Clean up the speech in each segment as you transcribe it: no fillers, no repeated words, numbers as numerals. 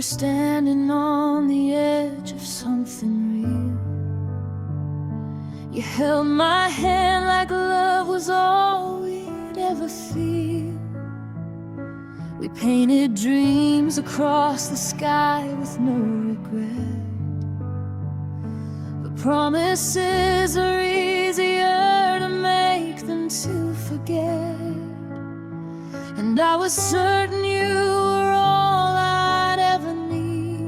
standing on the edge of something real. You held my hand like love was all we'd ever feel. We painted dreams across the sky with no regret. But promises are easier to make than to forget. And I was certain you were all I'd ever need.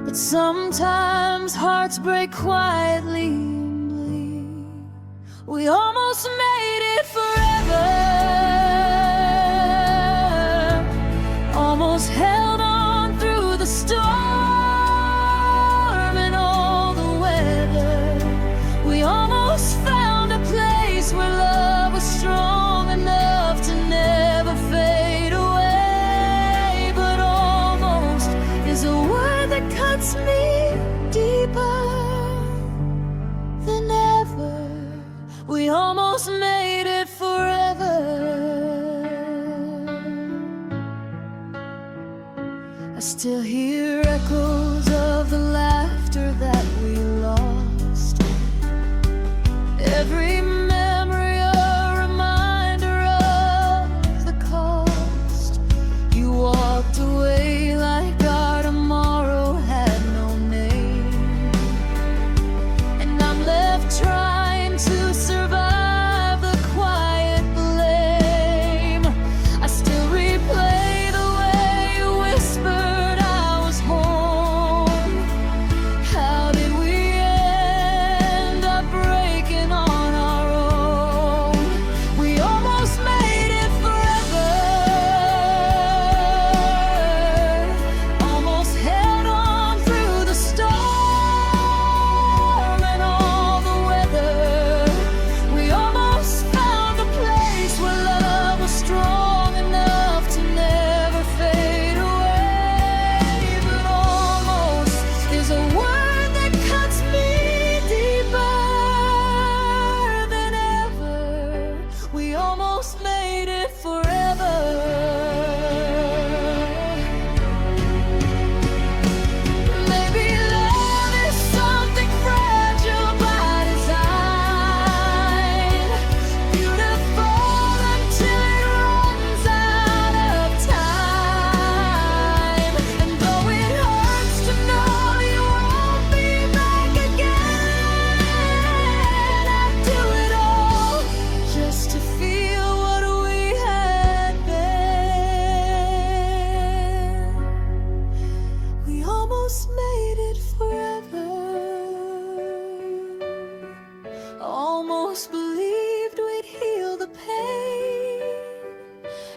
But sometimes hearts break quietly and bleed. We almost made it forever, almost held on through the storm and all the weather. We almost found a place where love was strong enough to never fade away. But almost is a word that cuts me deeper than ever. We almost made it forever. I still hear echoes of the laughter that we lost. Every memory a reminder of the cost. You walked away like our tomorrow had no name, and I'm left trying to survive the quiet blame. I still replay the way you whispered I was home. How did we end up breaking on our own? We almost made it forever, almost held on through the storm and all the weather. We almost found a place where love was strong enough to never fade away. But almost is a word that cuts me deeper than ever. We almost made it forever. Maybe love is something fragile by design, beautiful until it runs out of time. And though it hurts to know you won't be back again, I'd do it all just to feel what we had been. We almost made it forever, almost believed we'd heal the pain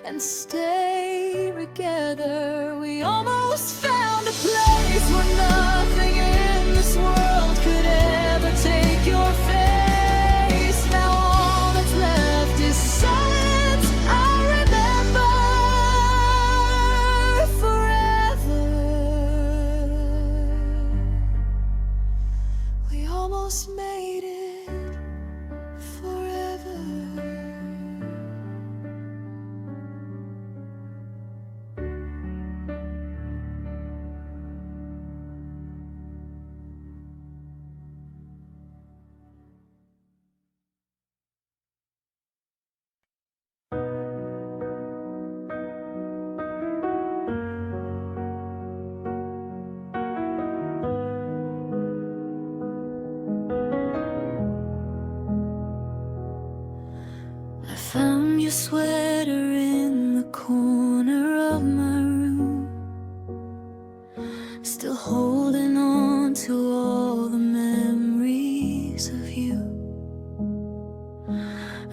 and stay together. We almost found a place where nothing in this world could ever take your face. Now all that's left is silence. I remember forever. We almost made it forever. I found your sweater in the corner of my room, still holding on to all the memories of you.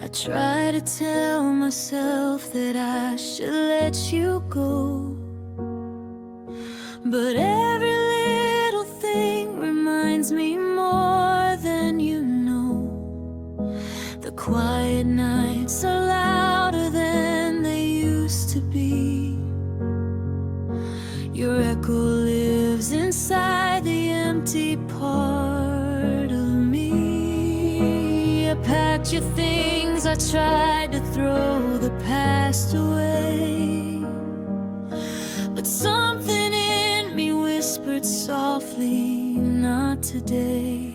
I try to tell myself that I should let you go, but every little thing reminds me more than you know. The quiet nights are louder than they used to be. Your echo lives inside the empty part of me. I packed your things, I tried to throw the past away, but something in me whispered softly, not today.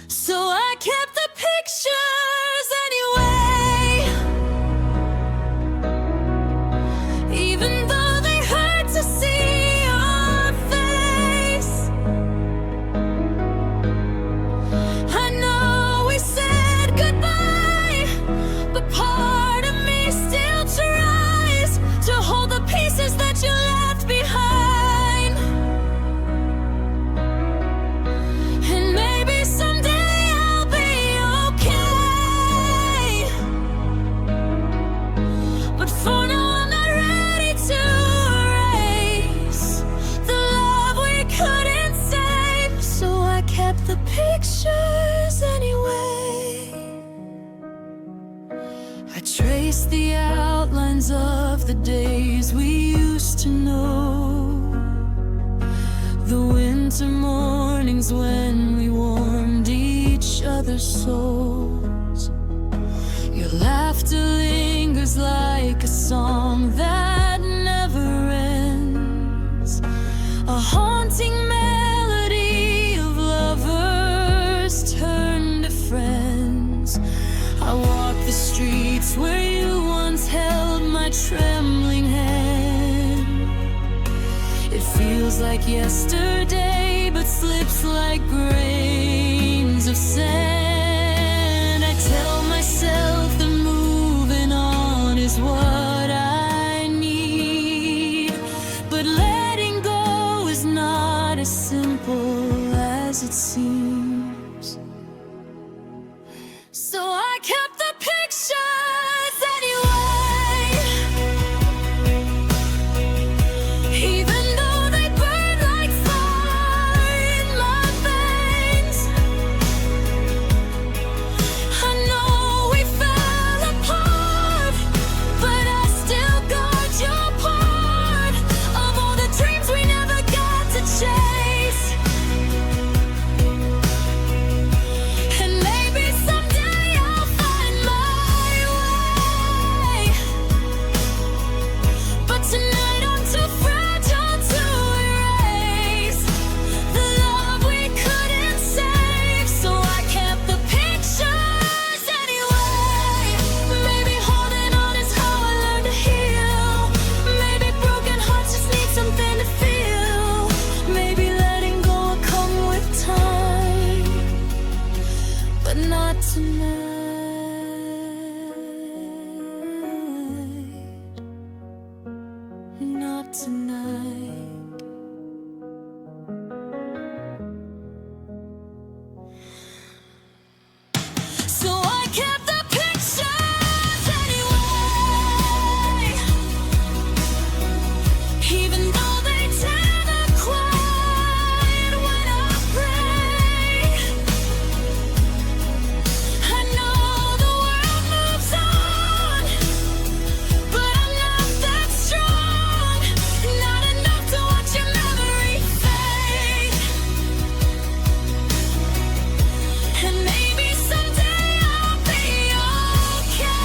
So I kept the pictures anyway, even though they hurt to see your face. I know we said goodbye, but part of me still tries to hold the pieces that you left behind. And maybe someday I'll be okay, but for now I'm not ready to erase the love we couldn't save. So I kept the pictures anyway. I traced the outlines of the days we used to know, the winter mornings when we warmed each other's souls. Your laughter lingers like a song that never ends, a haunting melody of lovers turned to friends. I walk the streets where you once held my trembling hand. It feels like yesterday, but slips like grains of sand. I tell myself that moving on is what I need, but letting go is not as simple as it seems. So I kept the pictures anyway, even though they burn like fire in my veins. I know we fell apart, but I still got your part of all the dreams we never got to chase. And maybe someday I'll find my way, but tonight I'm too fragile to erase the love we couldn't save. So I kept the pictures anyway. Maybe holding on is how I learned to heal. Maybe broken hearts just need something to feel. Maybe letting go will come with time, but not tonight. Not tonight. So I kept the pictures anyway, even though they tear the quiet when I pray. I know the world moves on, but I'm not that strong, not enough to watch your memory fade. And maybe someday I'll be okay,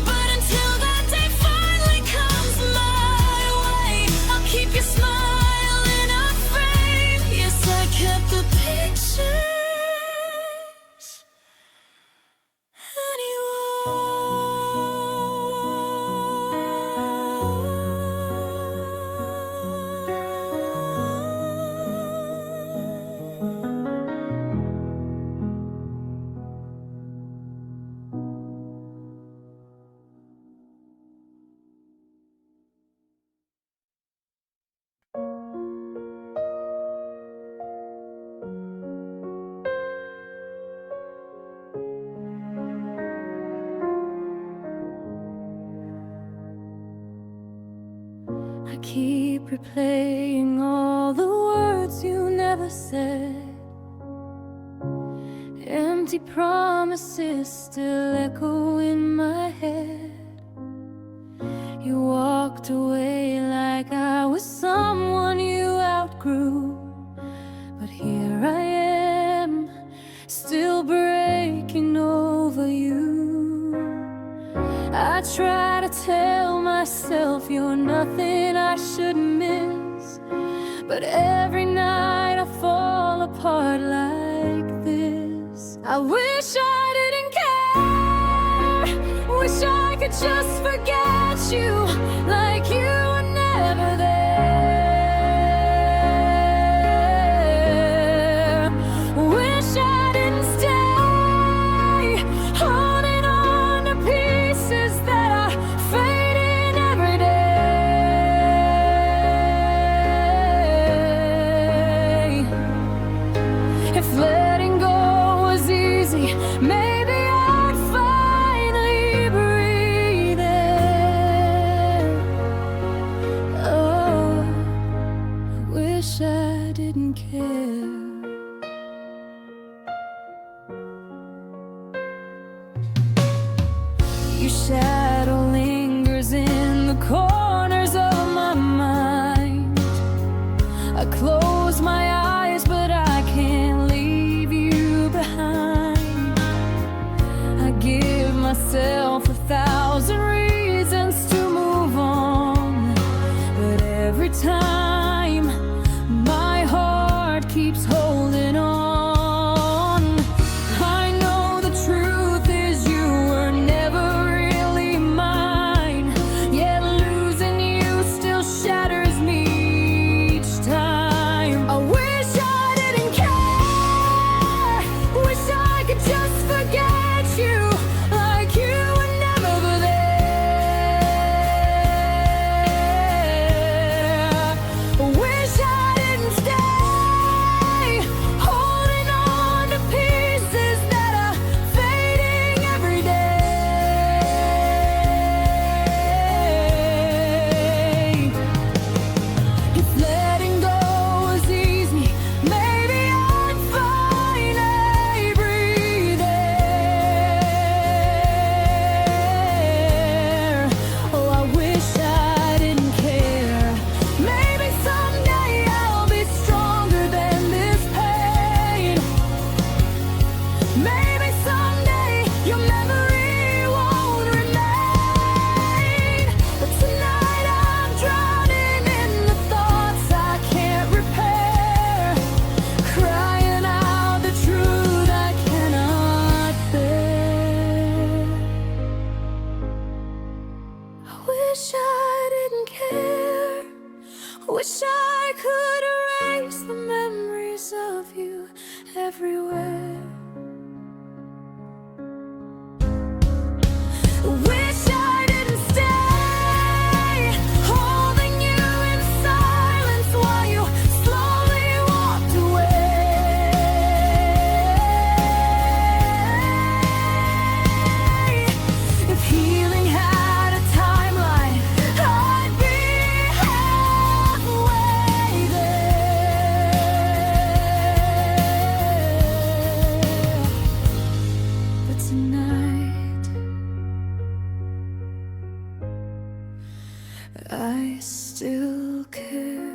but until that day finally comes my way, I'll keep your smile in a frame. Yes, I kept the pictures I keep replaying all the words you never said. Empty promises still echo in my head. You walked away like I was someone you outgrew, but here I am, still breaking over you. I try to tell myself you're nothing I should miss, but every night I fall apart like this. I wish I didn't care, wish I could just forget you, like you were never there. Wish I didn't stay, holding on to pieces that are fading every day. If letting go was easy, maybe I'd finally breathe in. Oh, I wish I didn't care. Your shadow lingers in the corners of my mind. I close my eyes, but I can't leave you behind. I give myself 1,000 reasons to move on, but every time my heart keeps holding on. I know the truth is you were never really mine, yet losing you still shatters me each time. I wish I didn't care, wish I could just forget you, like you were never there. Wish I didn't stay, holding on to pieces that are fading every day. If letting go was easy, maybe I'd finally breathe air. Oh, I wish I didn't care. Maybe someday I'll be stronger than this pain. Maybe someday your memory won't remain. But tonight I'm drowning in the thoughts I can't repair, crying out the truth I cannot bear. I wish I didn't care, wish I could erase the memories of you everywhere. Wish I didn't stay, holding you in silence while you slowly walked away. If healing had a timeline, I'd be halfway there. But tonight I still care.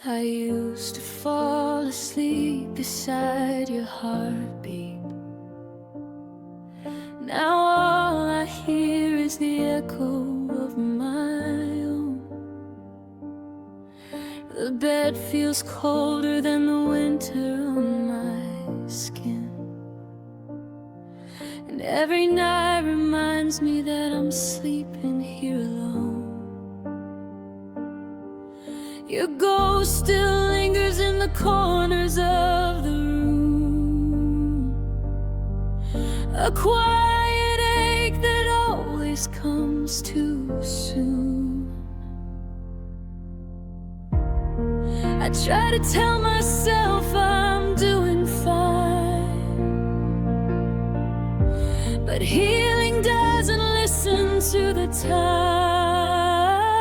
I used to fall asleep beside your heartbeat. Now all I hear is the echo of my own. The bed feels colder than the winter on my skin, and every night reminds me that I'm sleeping here alone. Your ghost still lingers in the corners of the room, a quiet ache that always comes too soon. I try to tell myself I'm doing fine, but healing doesn't listen to the time.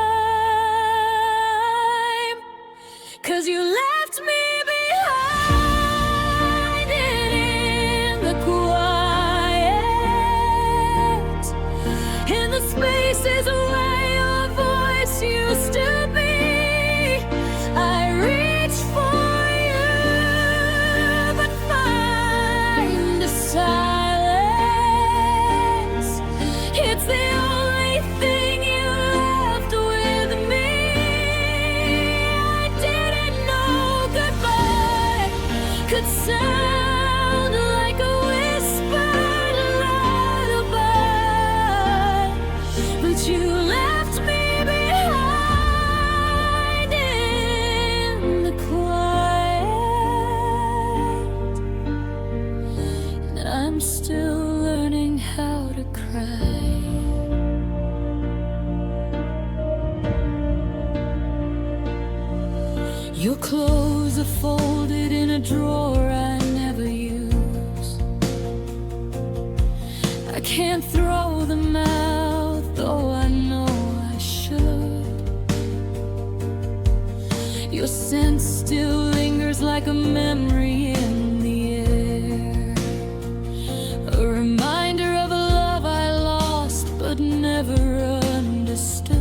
'Cause you left me behind in the quiet, in the spaces where your voice used to be. I reach for you, but find a silence. It's the only thing you left with me. I didn't know goodbye could sound like a whispered lullaby, but you left me behind in the quiet, and I'm still learning how to cry. Your clothes are folded in a drawer I never use. I can't throw them out, though I know I should. Your scent still lingers like a memory in the air, a reminder of a love I lost but never understood.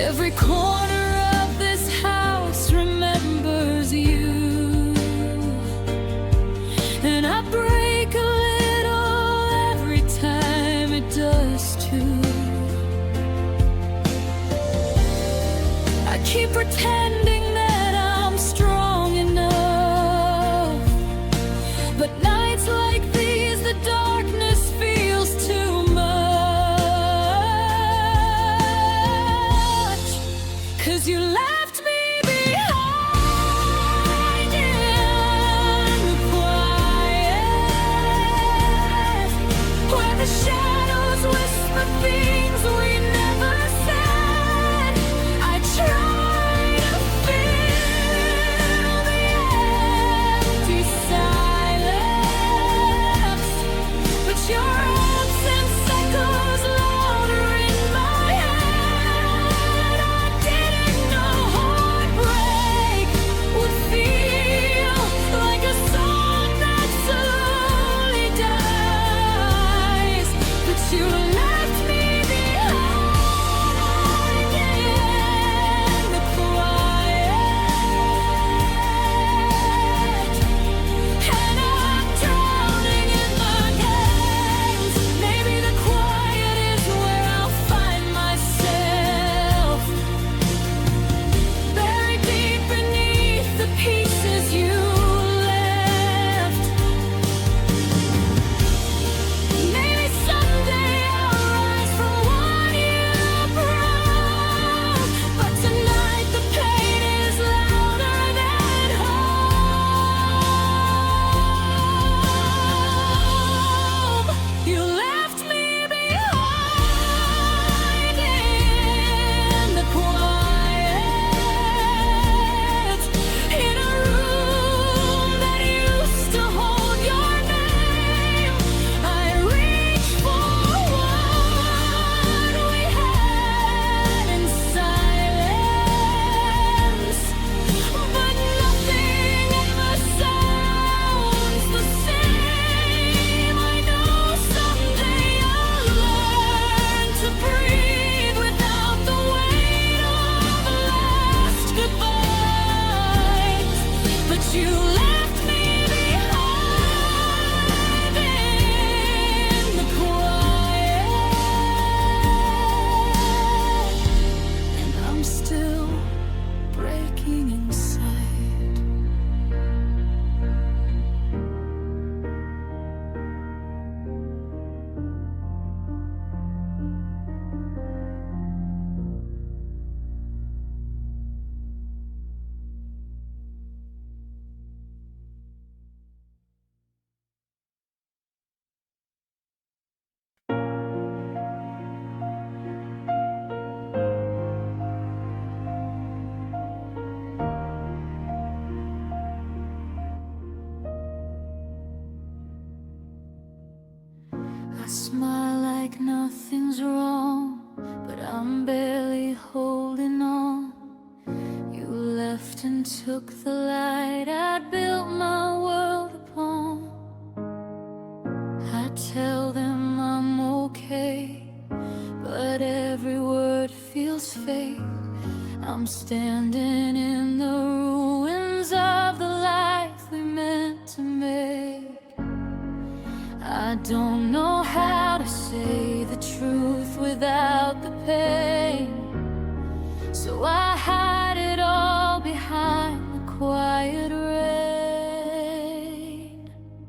Every corner of this house remembers you, and I break a little every time it does too. I keep pretending that I'm strong enough, but nights like these, the darkness feels too much. 'Cause you left me behind in the quiet, where the shadows whisper things we never said. I try to fill the empty silence, but your absence echoes louder in my head. I didn't know heartbreak would feel like a song that slowly dies, but you left me behind in the quiet, and I'm drowning in the games. Maybe the quiet is where I'll find myself, buried deep beneath the pieces you left. Maybe someday I'll rise from what you broke, but tonight the pain is louder than hope. You left me behind in the quiet, in a room that used to hold your name. I reach for what we had in silence, but nothing ever sounds the same. I know someday I'll learn to breathe without the weight of last goodbyes, but you left me behind in the quiet, and I'm still breaking inside. I smile like nothing's wrong, but I'm barely holding on. took the light I'd built my world upon. I tell them I'm okay, but every word feels fake. I'm standing in the ruins of the life we meant to make. I don't know how to say the truth without the pain, so I hide it all behind the quiet rain.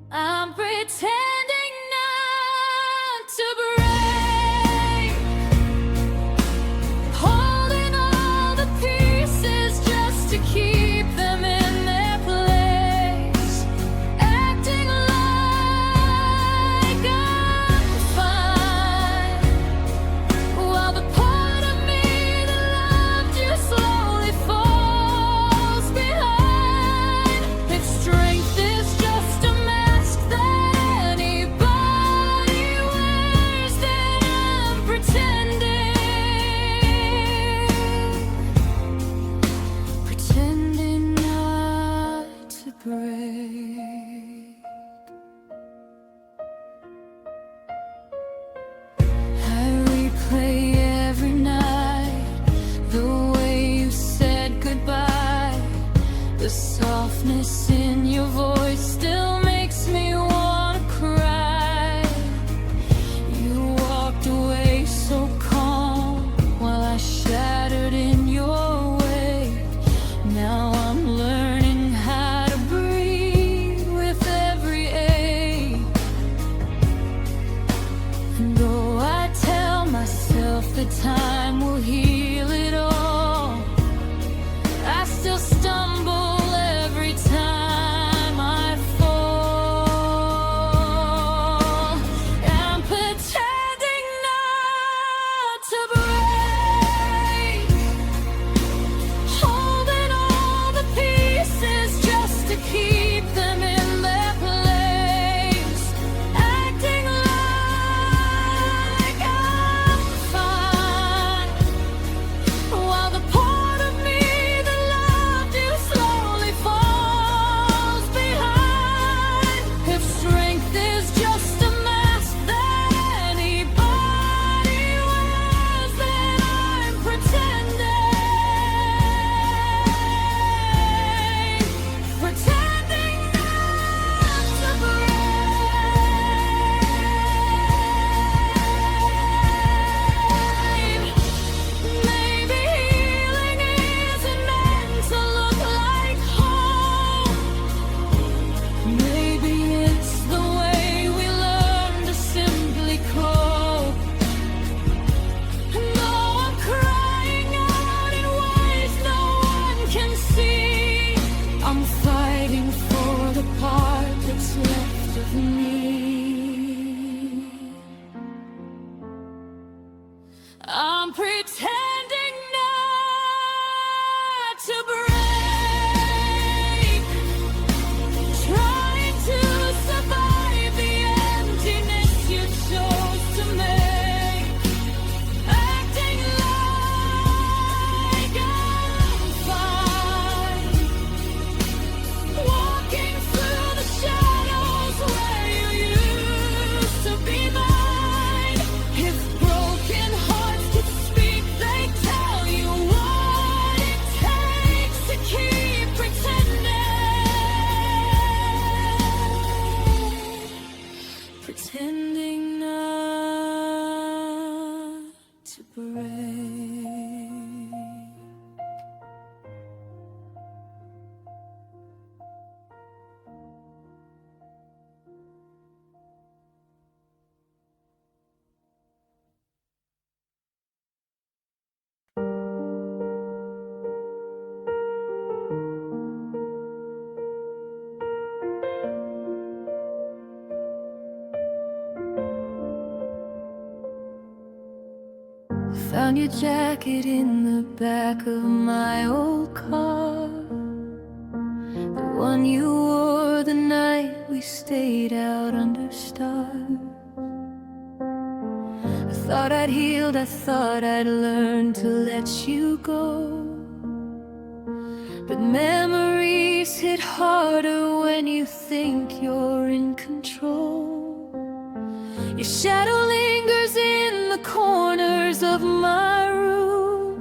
I'm pretending not to break, holding all the pieces just to keep them in their place, acting like I'm fine, while the part of me that loved you slowly falls behind. If strength is just a mask that anybody wears, then I'm pretending not to break. I replay every night the way you said goodbye. The softness in your voice still makes me wanna cry. You walked away so calm while I shattered in your way. Now I'm learning how to breathe with every ache. And though I tell myself that time will heal it all, I still stumble every time I fall. I'm pretending not to break, holding all the pieces just to keep them in their place, acting like I'm fine, while the part of me that loved you slowly falls behind. If strength is just a mask that anybody wears, then I'm pretending not to break. Maybe healing isn't meant to look like home. Maybe it's the way we learn to simply cope. No, I'm crying out in ways no one can see. I'm fighting for the part that's left of me. I'm pretending not to break, trying to survive the emptiness you chose to make, acting like I'm fine, walking through the shadows where you used to be mine. If broken hearts could speak, they'd tell you what it takes to keep pretending not to break. Found your jacket in the back of my old car, the one you wore the night we stayed out under stars. I thought I'd healed, I thought I'd learned to let you go, but memories days hit harder when you think you're in control. Your shadow lingers in the corners of my room,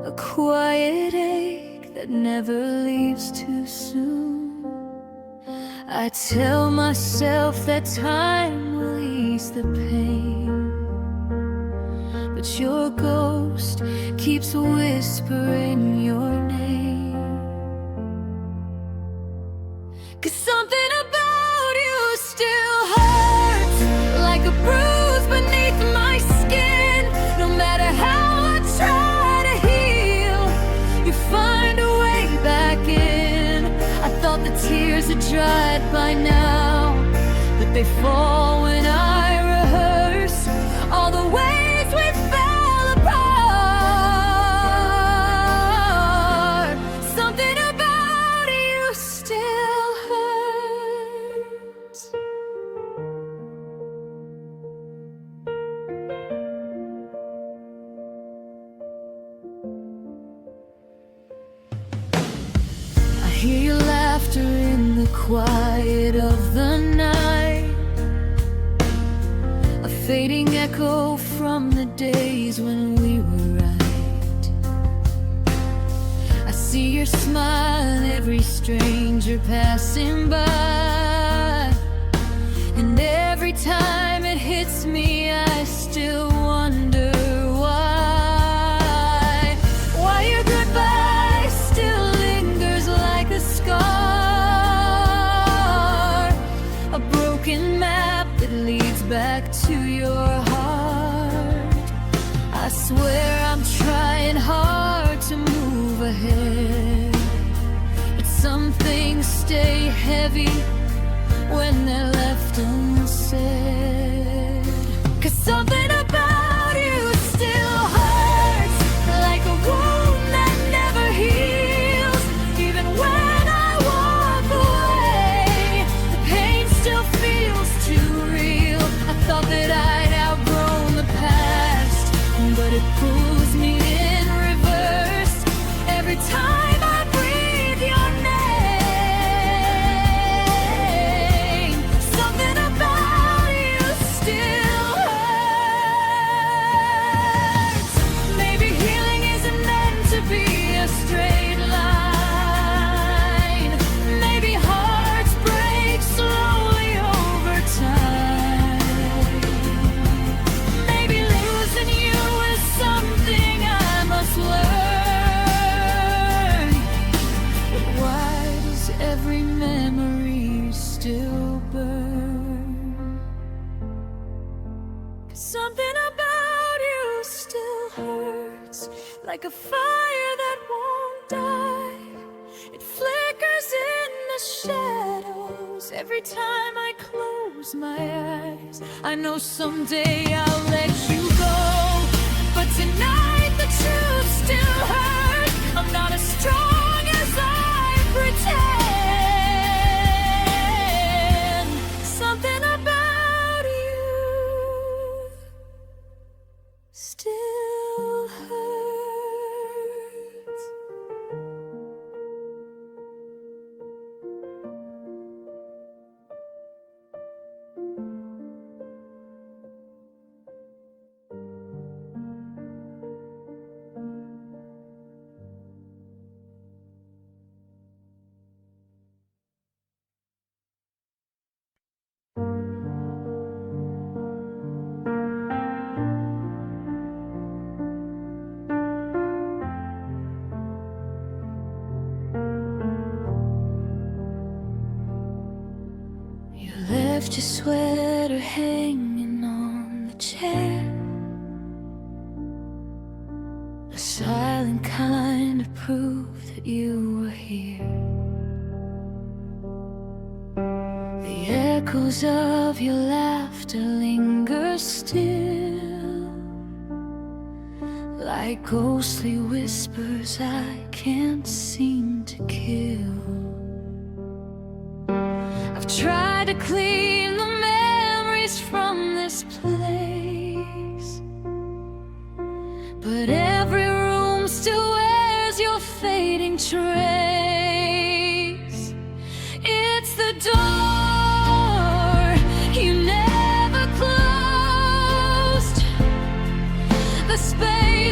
a quiet ache that never leaves too soon. I tell myself that time will ease the pain, but your ghost keeps whispering your name. 'Cause something about you still hurts, like a bruise beneath my skin. No matter how I try to heal, you find a way back in. I thought the tears had dried by now, but they fall when I rehearse all the ways we fell apart. Something about you still hurts. I hear your laughter in the quiet of the night, a fading echo from the days when we were right. I see your smile in every stranger passing by, and every time it hits me I still wonder why your goodbye still lingers like a scar, a broken map that leads back to your heart. I swear I'm trying hard to move ahead, but some things stay heavy when they're left unsaid. 'Cause something about you still hurts, like a wound that never heals. Even when I walk away, the pain still feels too real. I thought that I'd outgrown the past, but it pulls me in reverse every time I breathe your name. Something about you still hurts. Maybe healing isn't meant to be a straight line. Maybe hearts break slowly over time. Maybe losing you is something I must learn. But why does every memory still burn? 'Cause something about you still hurts, like a fire that won't die. It flickers in the shadows every time I close my eyes. I know someday I'll let you go, but tonight the truth still hurts. I'm not as strong as I pretend. Something about you still hurts. You left your sweater hanging on the chair, a silent kind of proof that you were here. The echoes of your laughter linger still, like ghostly whispers I can't seem to kill. I've tried to clean the memories from this place, but every room still wears your fading trail.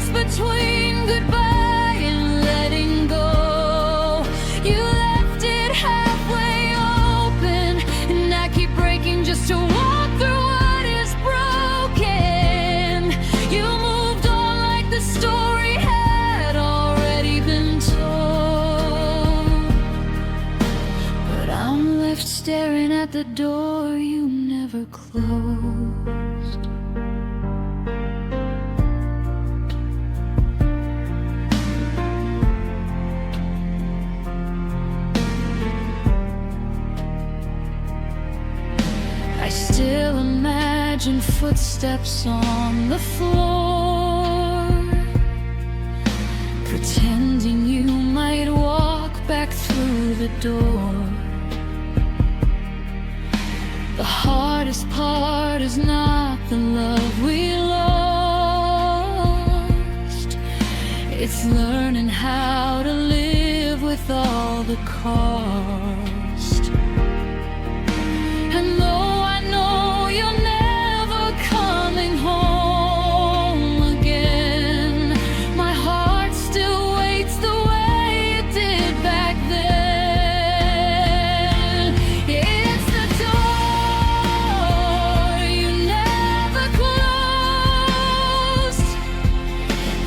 space between goodbye and letting go. You left it halfway open, and I keep breaking just to walk through what is broken. You moved on like the story had already been told, but I'm left staring at the door you never closed. I still imagine footsteps on the floor, pretending you might walk back through the door. The hardest part is not the love we lost, it's learning how to live with all the cost. And though I know you're never coming home again, my heart still waits the way it did back then. It's the door you never closed,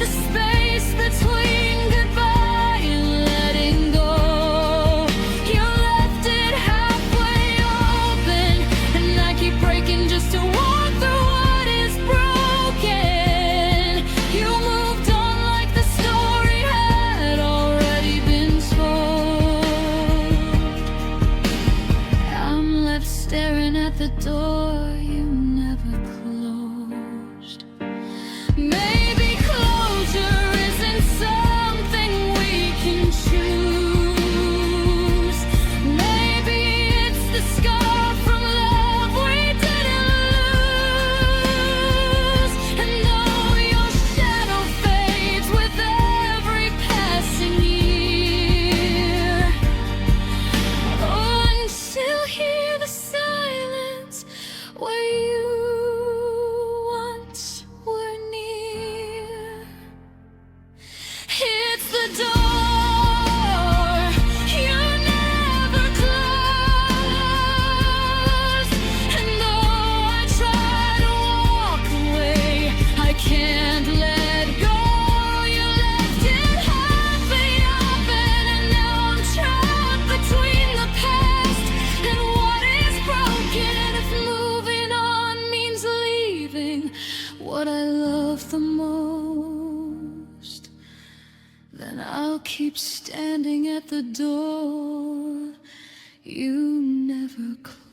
the space between goodbye and letting go. You left it halfway open, and I keep breaking just to walk through what is broken. You moved on like the story had already been told. I'm left staring at the door you never closed. Maybe closure isn't something we can choose. Maybe it's the scar from love we didn't lose. And though your shadow fades with every passing year, oh, and still hear the silence where you once were near. It's the door you never closed, and though I try to walk away, I can't let go. You left it halfway open, and now I'm trapped between the past and what is broken. And if moving on means leaving what I love the most, then I'll keep standing at the door you never closed.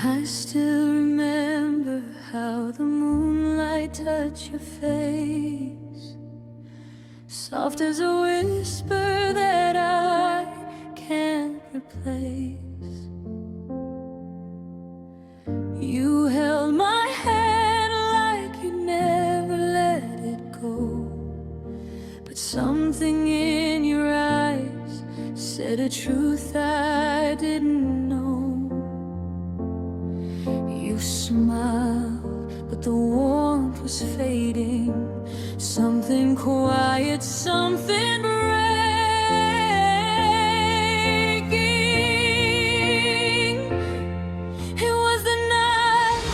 I still remember how the moonlight touched your face, soft as a whisper that I can't replace. You held my hand like you never let it go, but something in your eyes said a truth I didn't know. You smiled, but the warmth was fading. Something quiet, something breaking. It was the night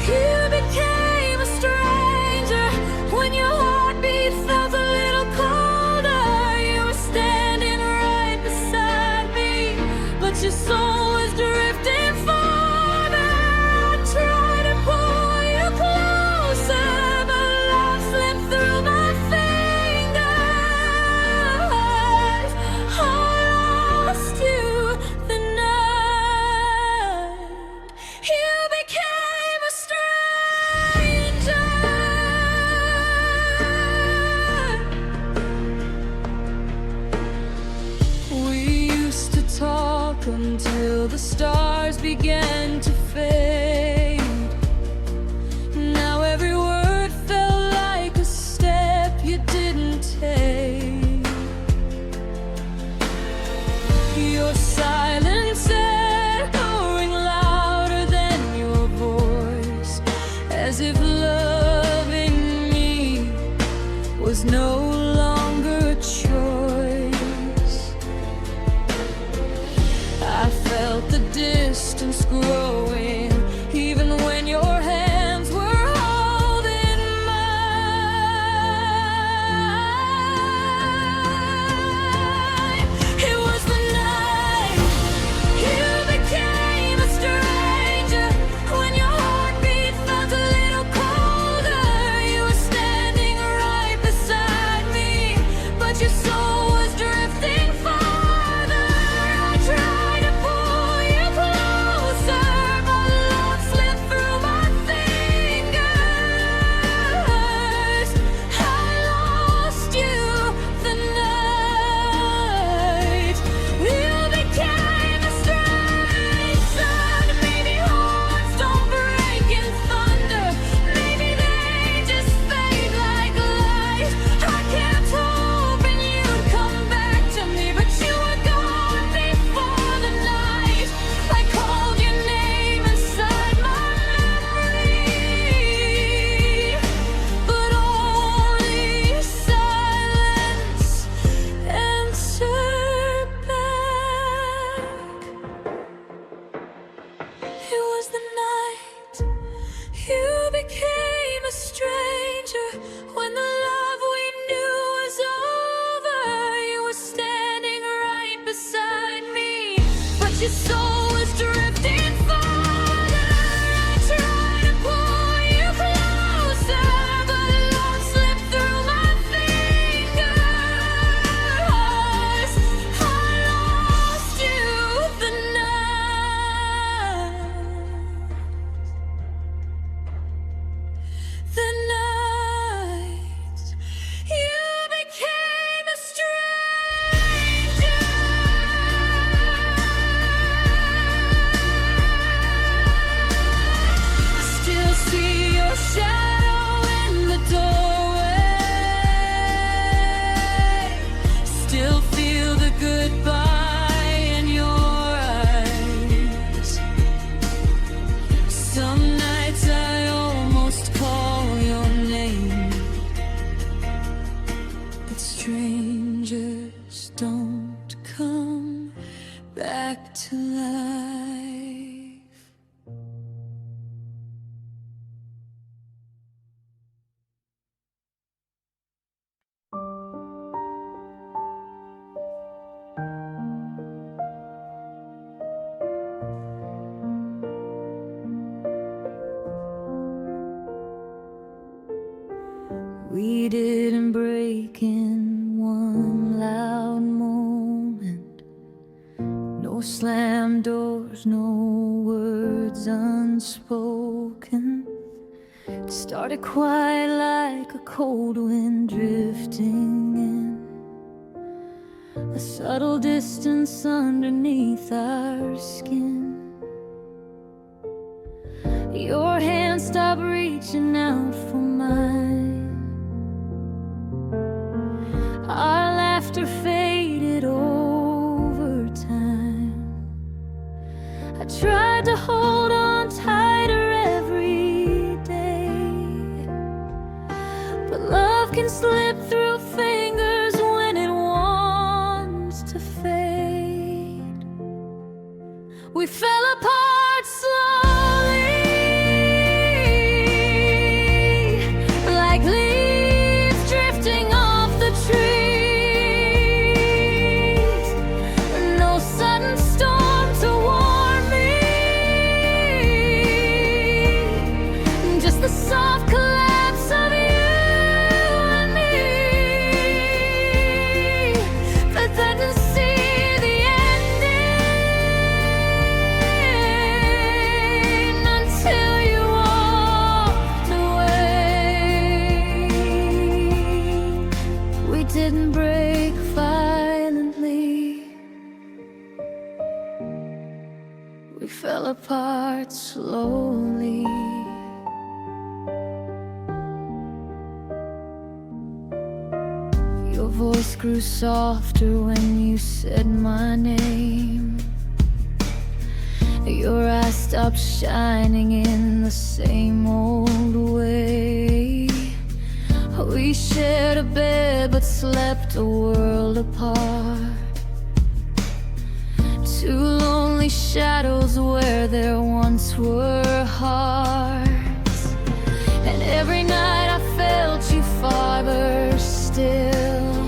you became a stranger, when your heartbeat felt a little colder. You were standing right beside me, but your soul was drifting farther. I tried to pull you closer, but love slipped through my fingers. the stars began to fade. Now every word felt like a step you didn't take. Your silence echoing louder than your voice, as if loving me was no longer a choice. I felt the distance growing, even when your hands were holding mine. It was the night you became a stranger, when your heartbeat felt a little colder. You were standing right beside me, but your soul was drifting farther. I tried to pull you closer, but love slipped through my fingers. I lost you the night you became a stranger. Maybe hearts don't break in thunder, maybe they just fade like light. I kept hoping you'd come back to me, but you were gone before the night. I called your name inside my memory, but only silence answered back. It was the night you became a stranger, when the love we knew was over. You were standing right beside me, but your soul was drifting farther. I tried to pull you closer, but love slipped through my fingers. I lost you the night. The night you became a stranger. Still see your shadow in the doorway, still feel the goodbye in your eyes. Some nights I almost call your name, but strangers don't come back to life. We didn't break in one loud moment, no slammed doors, no words unspoken. It started quiet like a cold wind drifting in, a subtle distance underneath our skin. Your hand stopped reaching out for mine. Our laughter faded over time. I tried to hold on tighter every day, but love can slip through fingers when it wants to fade. We fell apart slowly, like leaves drifting off the trees. No sudden storm to warn me, just the soft collapse of you and me. voice grew softer when you said my name. Your eyes stopped shining in the same old way. We shared a bed but slept a world apart. Two lonely shadows where there once were hearts. And every night I felt you farther still,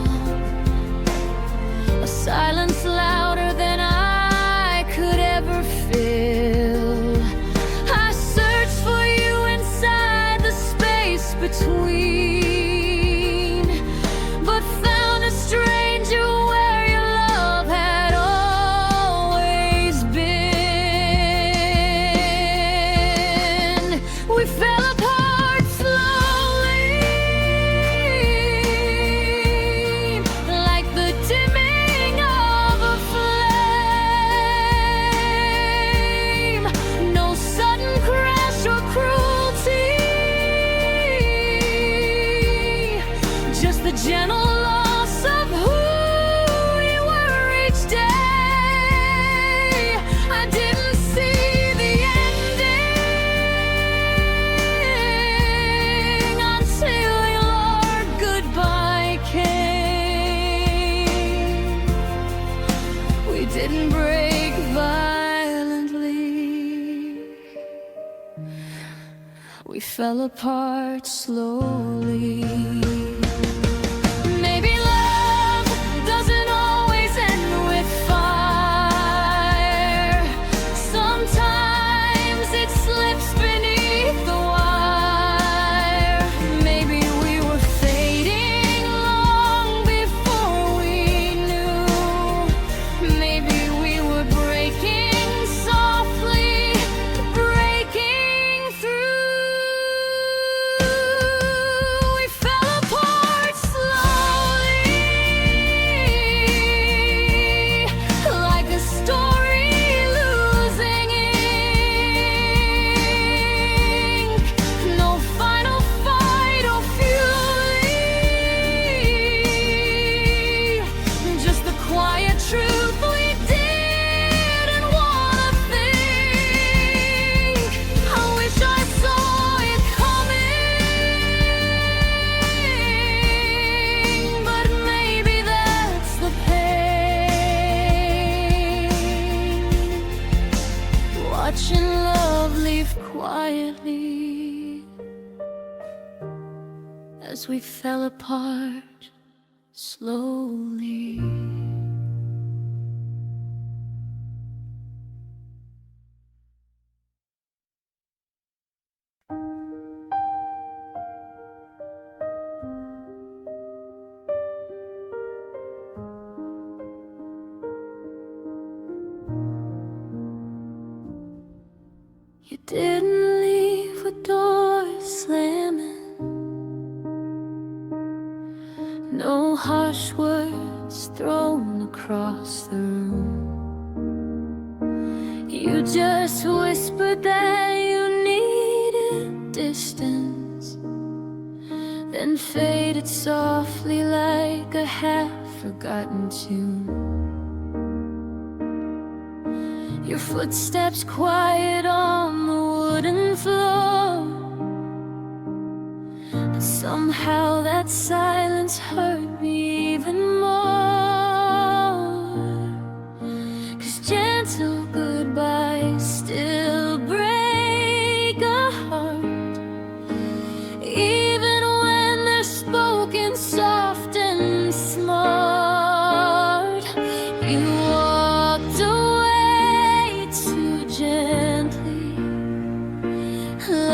a silence louder than I could ever feel. I searched for you inside the space between, but found a stranger where your love had always been. We fell apart slowly, like the dimming of a flame. No sudden crash or cruelty, just the gentle loss of who you were each day. I didn't see the ending until your goodbye came. We didn't break violently, we fell apart slowly. Maybe love doesn't always end with fire. Sometimes it slips beneath the wire. Maybe we were fading long before we knew. Maybe we were breaking softly, breaking through. We fell apart slowly, like a story losing ink. No final fight or fury, just the quiet truth we didn't wanna think. I wish I saw it coming, but maybe that's the pain. Watching love leave quietly as we fell apart slowly. You didn't leave with doors slamming, no harsh words thrown across the room. You just whispered that you needed distance, then faded softly like a half-forgotten tune. Your footsteps quiet on the wooden floor, but somehow that silence hurt me even more. 'Cause gentle goodbyes still break a heart, even when they're spoken soft and smart. You walked away too gently,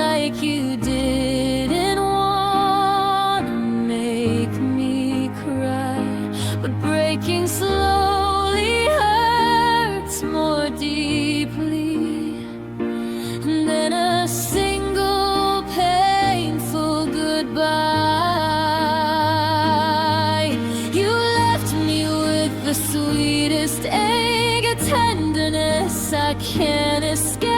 like you didn't want to make me cry. But breaking slowly hurts more deeply than a single painful goodbye. You left me with the sweetest ache of tenderness I can't escape.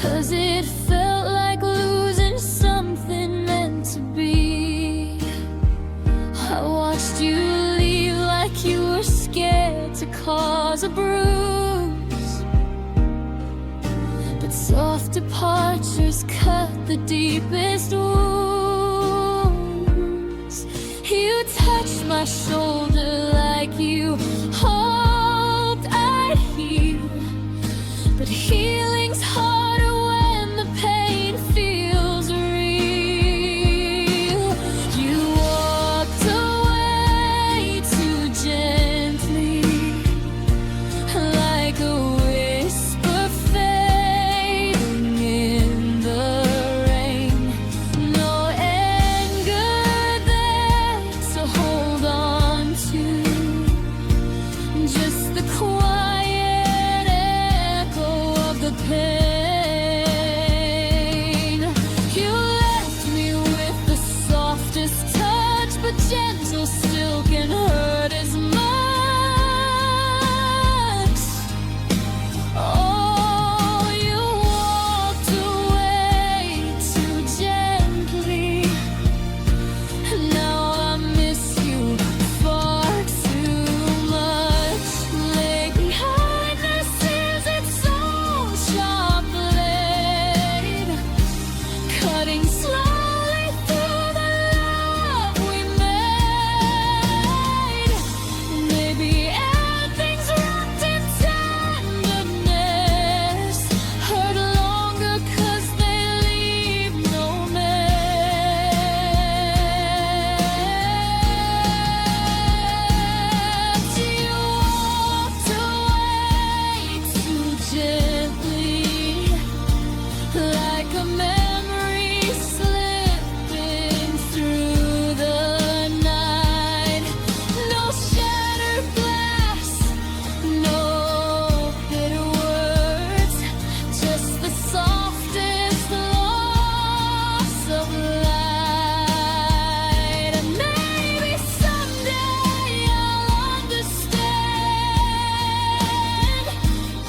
'cause it felt like losing something meant to be. I watched you leave like you were scared to cause a bruise, but soft departures cut the deepest wounds. You touched my shoulder like you hoped I'd heal, but healing's harder when the pain feels real. You walked away too gently, like a whisper fading in the rain. No anger there to hold on to, just the quiet echo of the pain. You left me with the softest touch, but gentle still can hurt as much. Oh, you walked away too gently. Now I miss you far too much. Lay behind the scenes, it's so sharp blade, cutting slowly through the love we made. Maybe everything's wrapped in tenderness, hurt longer 'cause they leave no mess. You walked away too gently, like a memory slipping through the night. No shattered glass, no bitter words, just the softest loss of light. And maybe someday I'll understand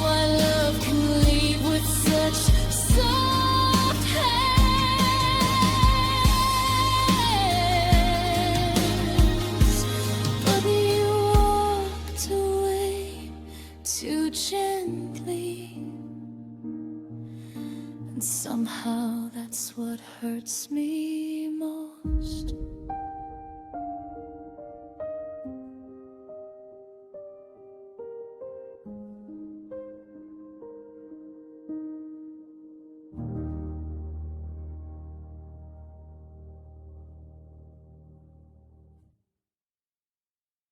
why love can leave with such soft hands. But you walked away too gently, and somehow that's what hurts me most.